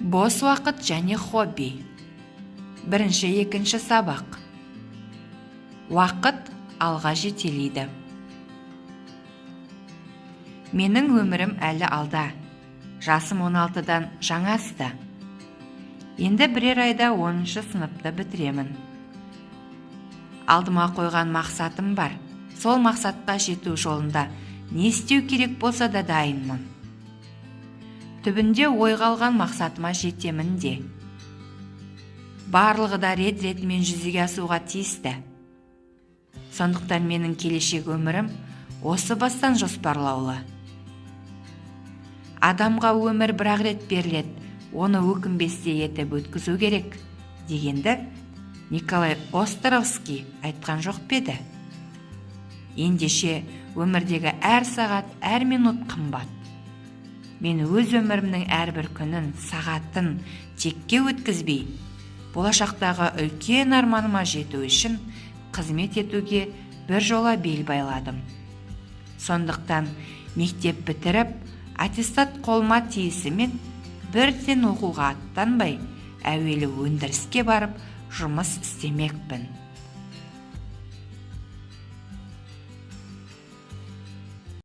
Бос уақыт және хобби. Екінші сабақ. Уақыт алға жетелейді. Менің өмірім әлі алда. Жасым 16-дан жаңа асты. Енді бірер айда 10-шы сыныпты бітіремін. Алдыма қойған мақсатым бар. Сол мақсатқа жету жолында не істеу керек болса да дайынмын. Түбінде ойға алған мақсатыма жетемін де. Барлығы да рет-ретімен жүзеге асуға тиісті. Сондықтан менің келешек өмірім осы бастан жоспарлаулы. Адамға өмір бір-ақ рет беріледі, оны өкінбестей етіп өткізу керек дегенді Николай Островский айтқан жоқ па еді? Ендеше өмірдегі әр сағат, әр минут қымбат. Мен өз өмірімнің әрбір күнін, сағатын текке өткізбей, болашақтағы үлкен арманыма жету үшін қызмет етуге бір жола бел байладым. Сондықтан мектеп бітіріп, аттестат қолыма тиісімен бірден оқуға аттанбай, әуелі өндіріске барып жұмыс істемекпін.